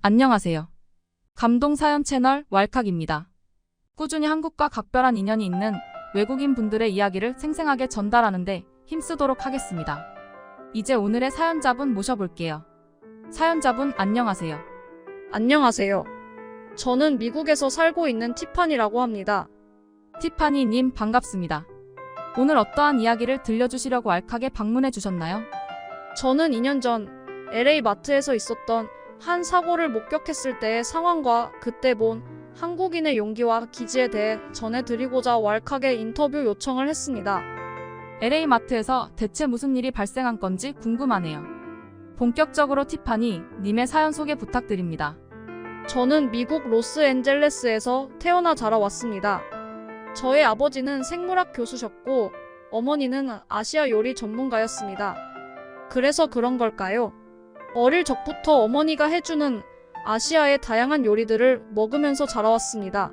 안녕하세요. 감동사연 채널 왈칵입니다. 꾸준히 한국과 각별한 인연이 있는 외국인 분들의 이야기를 생생하게 전달하는 데 힘쓰도록 하겠습니다. 이제 오늘의 사연자분 모셔볼게요. 사연자분 안녕하세요. 안녕하세요. 저는 미국에서 살고 있는 티파니라고 합니다. 티파니님 반갑습니다. 오늘 어떠한 이야기를 들려주시려고 왈칵에 방문해 주셨나요? 저는 2년 전 LA 마트에서 있었던 한 사고를 목격했을 때의 상황과 그때 본 한국인의 용기와 기지에 대해 전해드리고자 왈칵에 인터뷰 요청을 했습니다. LA 마트에서 대체 무슨 일이 발생한 건지 궁금하네요. 본격적으로 티파니 님의 사연 소개 부탁드립니다. 저는 미국 로스앤젤레스에서 태어나 자라왔습니다. 저의 아버지는 생물학 교수셨고 어머니는 아시아 요리 전문가였습니다. 그래서 그런 걸까요? 어릴 적부터 어머니가 해주는 아시아의 다양한 요리들을 먹으면서 자라왔습니다.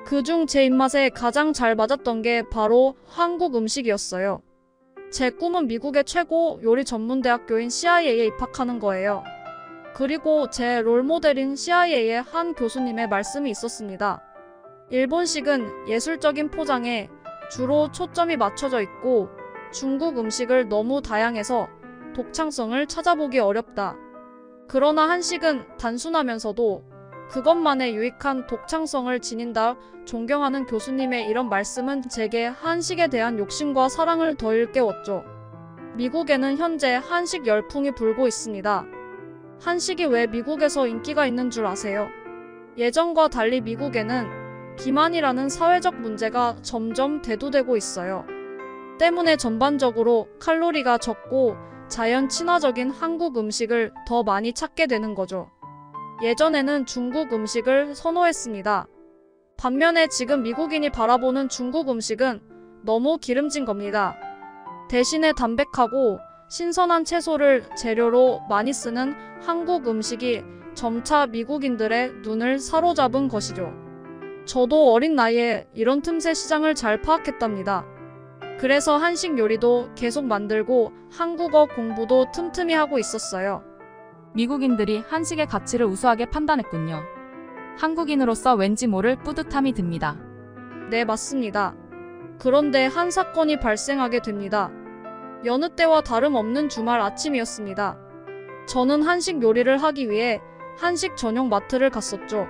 그중 제 입맛에 가장 잘 맞았던 게 바로 한국 음식이었어요. 제 꿈은 미국의 최고 요리 전문 대학교인 CIA에 입학하는 거예요. 그리고 제 롤모델인 CIA의 한 교수님의 말씀이 있었습니다. 일본식은 예술적인 포장에 주로 초점이 맞춰져 있고 중국 음식을 너무 다양해서 독창성을 찾아보기 어렵다. 그러나 한식은 단순하면서도 그것만의 유익한 독창성을 지닌다. 존경하는 교수님의 이런 말씀은 제게 한식에 대한 욕심과 사랑을 더 일깨웠죠. 미국에는 현재 한식 열풍이 불고 있습니다. 한식이 왜 미국에서 인기가 있는 줄 아세요? 예전과 달리 미국에는 비만이라는 사회적 문제가 점점 대두되고 있어요. 때문에 전반적으로 칼로리가 적고 자연 친화적인 한국 음식을 더 많이 찾게 되는 거죠. 예전에는 중국 음식을 선호했습니다. 반면에 지금 미국인이 바라보는 중국 음식은 너무 기름진 겁니다. 대신에 담백하고 신선한 채소를 재료로 많이 쓰는 한국 음식이 점차 미국인들의 눈을 사로잡은 것이죠. 저도 어린 나이에 이런 틈새 시장을 잘 파악했답니다. 그래서 한식 요리도 계속 만들고 한국어 공부도 틈틈이 하고 있었어요. 미국인들이 한식의 가치를 우수하게 판단했군요. 한국인으로서 왠지 모를 뿌듯함이 듭니다. 네, 맞습니다. 그런데 한 사건이 발생하게 됩니다. 여느 때와 다름없는 주말 아침이었습니다. 저는 한식 요리를 하기 위해 한식 전용 마트를 갔었죠.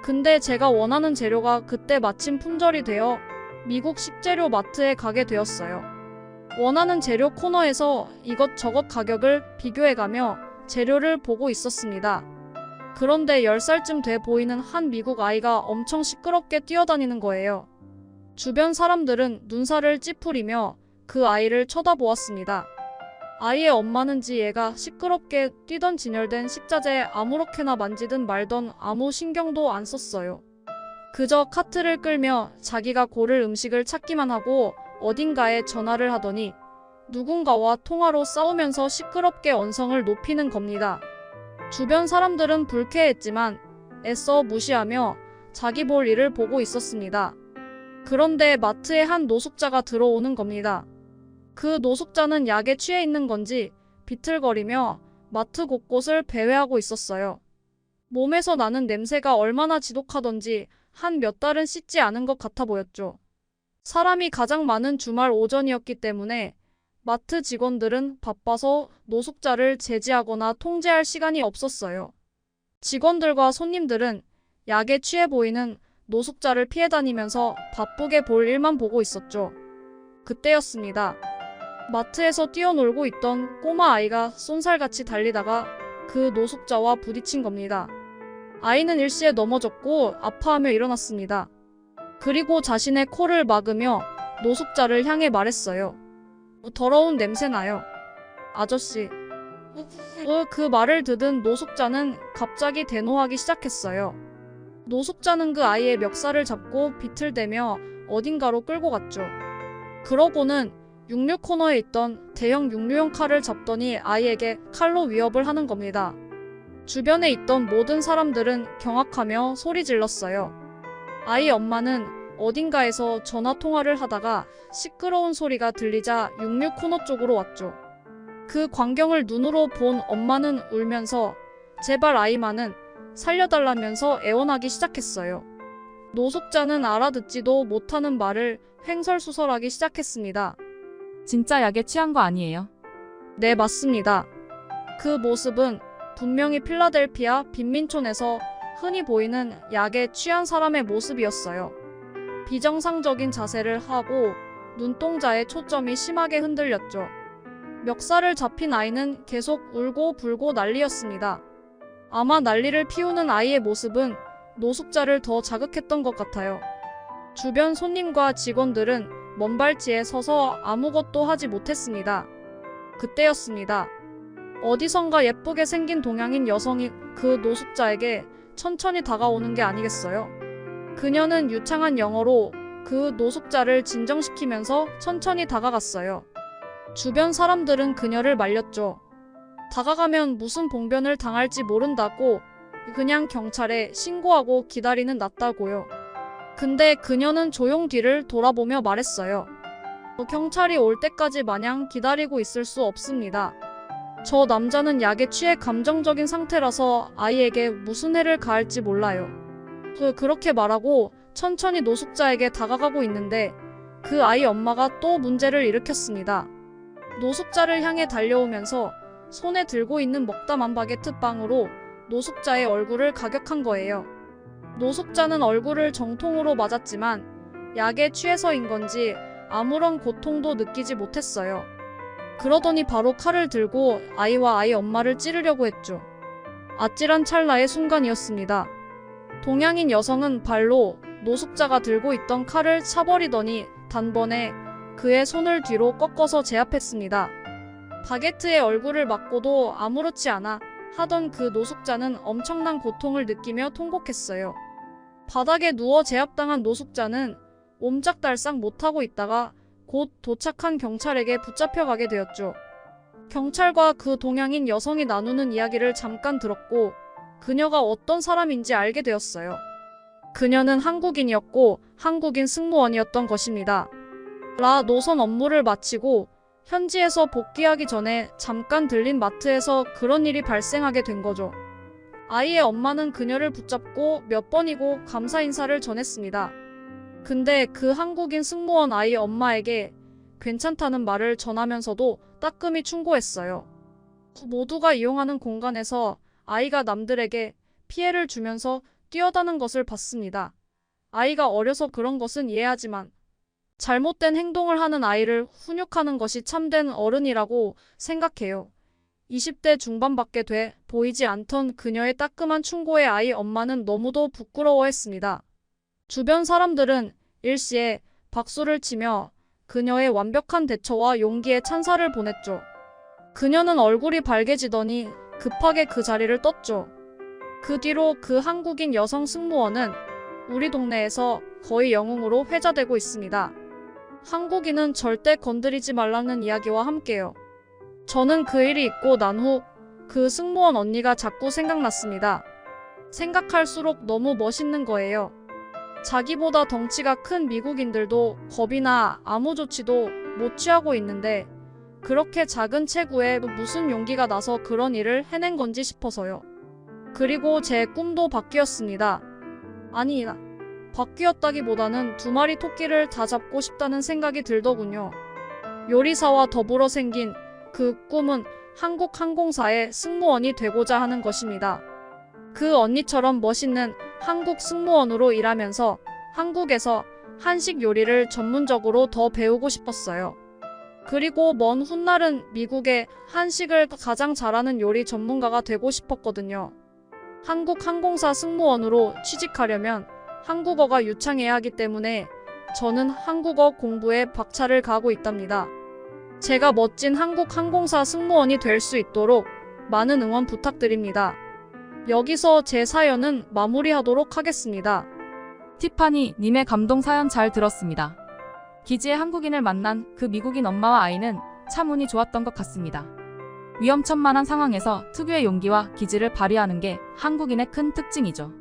근데 제가 원하는 재료가 그때 마침 품절이 되어 미국 식재료 마트에 가게 되었어요. 원하는 재료 코너에서 이것저것 가격을 비교해가며 재료를 보고 있었습니다. 그런데 10살쯤 돼 보이는 한 미국 아이가 엄청 시끄럽게 뛰어다니는 거예요. 주변 사람들은 눈살을 찌푸리며 그 아이를 쳐다보았습니다. 아이의 엄마는지 얘가 시끄럽게 뛰던 진열된 식자재에 아무렇게나 만지든 말던 아무 신경도 안 썼어요. 그저 카트를 끌며 자기가 고를 음식을 찾기만 하고 어딘가에 전화를 하더니 누군가와 통화로 싸우면서 시끄럽게 언성을 높이는 겁니다. 주변 사람들은 불쾌했지만 애써 무시하며 자기 볼 일을 보고 있었습니다. 그런데 마트에 한 노숙자가 들어오는 겁니다. 그 노숙자는 약에 취해 있는 건지 비틀거리며 마트 곳곳을 배회하고 있었어요. 몸에서 나는 냄새가 얼마나 지독하던지 한 몇 달은 씻지 않은 것 같아 보였죠. 사람이 가장 많은 주말 오전이었기 때문에 마트 직원들은 바빠서 노숙자를 제지하거나 통제할 시간이 없었어요. 직원들과 손님들은 약에 취해 보이는 노숙자를 피해 다니면서 바쁘게 볼 일만 보고 있었죠. 그때였습니다. 마트에서 뛰어놀고 있던 꼬마 아이가 쏜살같이 달리다가 그 노숙자와 부딪힌 겁니다. 아이는 일시에 넘어졌고 아파하며 일어났습니다. 그리고 자신의 코를 막으며 노숙자를 향해 말했어요. 더러운 냄새나요. 아저씨. 그 말을 듣은 노숙자는 갑자기 대노하기 시작했어요. 노숙자는 그 아이의 멱살을 잡고 비틀대며 어딘가로 끌고 갔죠. 그러고는 육류 코너에 있던 대형 육류용 칼을 잡더니 아이에게 칼로 위협을 하는 겁니다. 주변에 있던 모든 사람들은 경악하며 소리 질렀어요. 아이 엄마는 어딘가에서 전화통화를 하다가 시끄러운 소리가 들리자 육류 코너 쪽으로 왔죠. 그 광경을 눈으로 본 엄마는 울면서 제발 아이만은 살려달라면서 애원하기 시작했어요. 노숙자는 알아듣지도 못하는 말을 횡설수설하기 시작했습니다. 진짜 약에 취한 거 아니에요? 네, 맞습니다. 그 모습은 분명히 필라델피아 빈민촌에서 흔히 보이는 약에 취한 사람의 모습이었어요. 비정상적인 자세를 하고 눈동자에 초점이 심하게 흔들렸죠. 멱살을 잡힌 아이는 계속 울고 불고 난리였습니다. 아마 난리를 피우는 아이의 모습은 노숙자를 더 자극했던 것 같아요. 주변 손님과 직원들은 먼발치에 서서 아무것도 하지 못했습니다. 그때였습니다. 어디선가 예쁘게 생긴 동양인 여성이 그 노숙자에게 천천히 다가오는 게 아니겠어요? 그녀는 유창한 영어로 그 노숙자를 진정시키면서 천천히 다가갔어요. 주변 사람들은 그녀를 말렸죠. 다가가면 무슨 봉변을 당할지 모른다고 그냥 경찰에 신고하고 기다리는 낫다고요. 근데 그녀는 조용 뒤를 돌아보며 말했어요. 경찰이 올 때까지 마냥 기다리고 있을 수 없습니다. 저 남자는 약에 취해 감정적인 상태라서 아이에게 무슨 해를 가할지 몰라요. 그렇게 말하고 천천히 노숙자에게 다가가고 있는데 그 아이 엄마가 또 문제를 일으켰습니다. 노숙자를 향해 달려오면서 손에 들고 있는 먹다만 바게트 빵으로 노숙자의 얼굴을 가격한 거예요. 노숙자는 얼굴을 정통으로 맞았지만 약에 취해서인 건지 아무런 고통도 느끼지 못했어요. 그러더니 바로 칼을 들고 아이와 아이 엄마를 찌르려고 했죠. 아찔한 찰나의 순간이었습니다. 동양인 여성은 발로 노숙자가 들고 있던 칼을 차버리더니 단번에 그의 손을 뒤로 꺾어서 제압했습니다. 바게트의 얼굴을 맞고도 아무렇지 않아 하던 그 노숙자는 엄청난 고통을 느끼며 통곡했어요. 바닥에 누워 제압당한 노숙자는 옴짝달싹 못하고 있다가 곧 도착한 경찰에게 붙잡혀가게 되었죠. 경찰과 그 동양인 여성이 나누는 이야기를 잠깐 들었고 그녀가 어떤 사람인지 알게 되었어요. 그녀는 한국인이었고 한국인 승무원이었던 것입니다. 노선 업무를 마치고 현지에서 복귀하기 전에 잠깐 들린 마트에서 그런 일이 발생하게 된 거죠. 아이의 엄마는 그녀를 붙잡고 몇 번이고 감사 인사를 전했습니다. 근데 그 한국인 승무원 아이 엄마에게 괜찮다는 말을 전하면서도 따끔히 충고했어요. 모두가 이용하는 공간에서 아이가 남들에게 피해를 주면서 뛰어다는 것을 봤습니다. 아이가 어려서 그런 것은 이해하지만 잘못된 행동을 하는 아이를 훈육하는 것이 참된 어른이라고 생각해요. 20대 중반밖에 돼 보이지 않던 그녀의 따끔한 충고에 아이 엄마는 너무도 부끄러워했습니다. 주변 사람들은 일시에 박수를 치며 그녀의 완벽한 대처와 용기에 찬사를 보냈죠. 그녀는 얼굴이 발개지더니 급하게 그 자리를 떴죠. 그 뒤로 그 한국인 여성 승무원은 우리 동네에서 거의 영웅으로 회자되고 있습니다. 한국인은 절대 건드리지 말라는 이야기와 함께요. 저는 그 일이 있고 난 후 그 승무원 언니가 자꾸 생각났습니다. 생각할수록 너무 멋있는 거예요. 자기보다 덩치가 큰 미국인들도 겁이나 아무 조치도 못 취하고 있는데 그렇게 작은 체구에 무슨 용기가 나서 그런 일을 해낸 건지 싶어서요. 그리고 제 꿈도 바뀌었습니다. 아니, 바뀌었다기보다는 2마리 토끼를 다 잡고 싶다는 생각이 들더군요. 요리사와 더불어 생긴 그 꿈은 한국항공사의 승무원이 되고자 하는 것입니다. 그 언니처럼 멋있는 한국 승무원으로 일하면서 한국에서 한식 요리를 전문적으로 더 배우고 싶었어요. 그리고 먼 훗날은 미국의 한식을 가장 잘하는 요리 전문가가 되고 싶었거든요. 한국항공사 승무원으로 취직하려면 한국어가 유창해야 하기 때문에 저는 한국어 공부에 박차를 가하고 있답니다. 제가 멋진 한국항공사 승무원이 될 수 있도록 많은 응원 부탁드립니다. 여기서 제 사연은 마무리하도록 하겠습니다. 티파니 님의 감동 사연 잘 들었습니다. 기지의 한국인을 만난 그 미국인 엄마와 아이는 참 운이 좋았던 것 같습니다. 위험천만한 상황에서 특유의 용기와 기지를 발휘하는 게 한국인의 큰 특징이죠.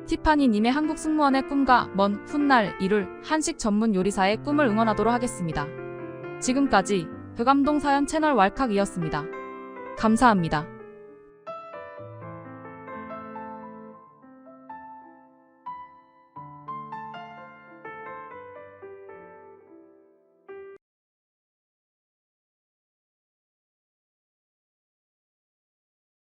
티파니 님의 한국 승무원의 꿈과 먼 훗날 이룰 한식 전문 요리사의 꿈을 응원하도록 하겠습니다. 지금까지 그 감동 사연 채널 왈칵이었습니다. 감사합니다.